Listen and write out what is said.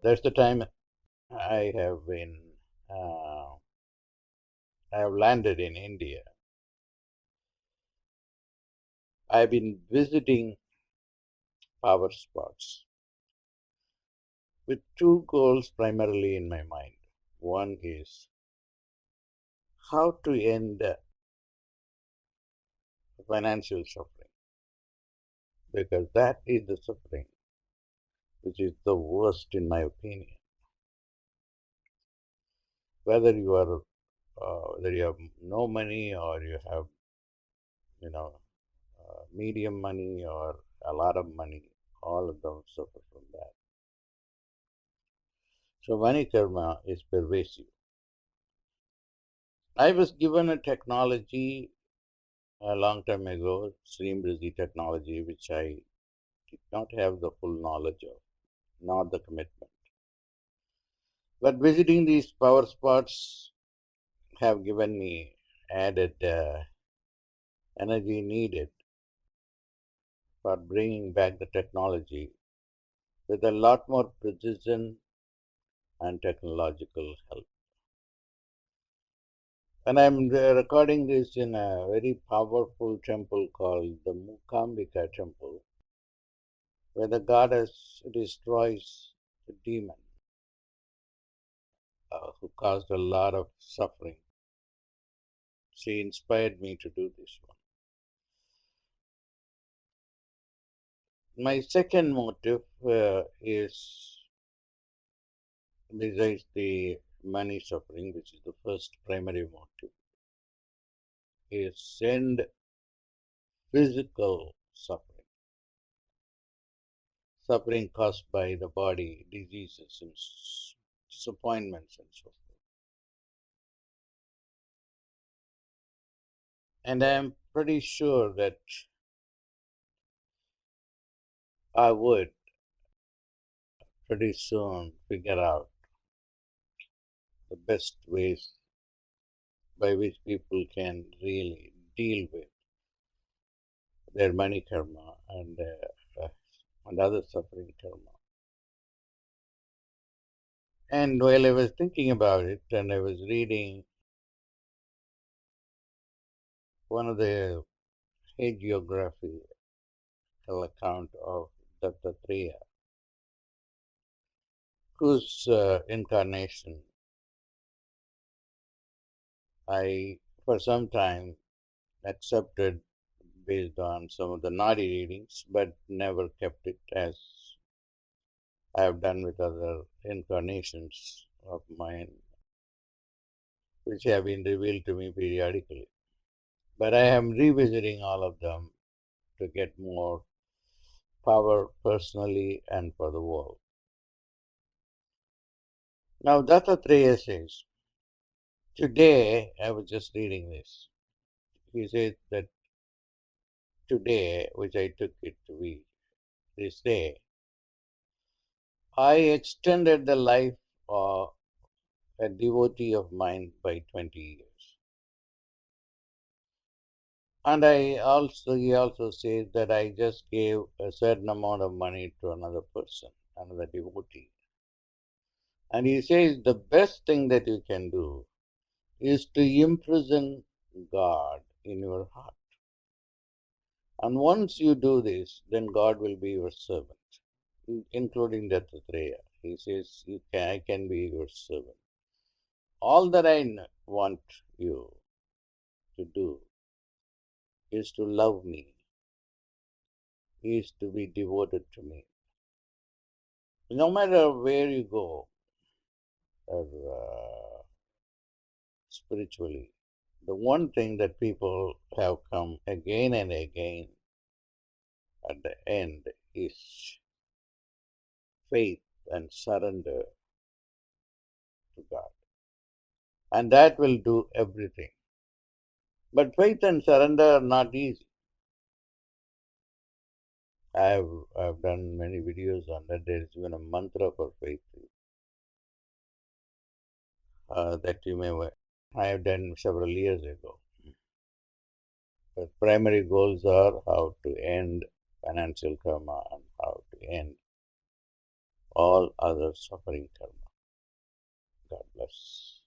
That's the time I have been, uh, I have landed in India. I've been visiting power spots with two goals primarily in my mind. One is how to end financial suffering, because that is the suffering which is the worst in my opinion. Whether you have no money or you have, you know, medium money or a lot of money, all of them suffer from that. So money karma is pervasive. I was given a technology a long time ago, Shreem Brzee technology, which I did not have the full knowledge of, not the commitment. But visiting these power spots have given me added energy needed for bringing back the technology with a lot more precision and technological help. And I'm recording this in a very powerful temple called the Mukambika temple, where the goddess destroys the demon who caused a lot of suffering. She inspired me to do this one. My second motive is, besides the money suffering, which is the first primary motive, is end physical suffering, suffering caused by the body, diseases and disappointments and so forth. And I am pretty sure that I would pretty soon figure out the best ways by which people can really deal with their money karma and other suffering karma. And while I was thinking about it, and I was reading one of the hagiographical account of Dattatreya, whose incarnation I, for some time, accepted based on some of the naughty readings, but never kept it as I have done with other incarnations of mine, which have been revealed to me periodically. But I am revisiting all of them to get more power personally and for the world. Now, Dattatreya says, today, I was just reading this. He says that today, which I took it to be this day, I extended the life of a devotee of mine by 20 years. And he also says that I just gave a certain amount of money to another person, another devotee. And he says the best thing that you can do is to imprison God in your heart. And once you do this, then God will be your servant, including Dattatreya. He says, I can be your servant. All that I want you to do is to love me, is to be devoted to me. No matter where you go, or spiritually, the one thing that people have come again and again at the end is faith and surrender to God. And that will do everything. But faith and surrender are not easy. I've done many videos on that. There is even a mantra for faith that you may. I have done several years ago. The primary goals are how to end financial karma and how to end all other suffering karma. God bless.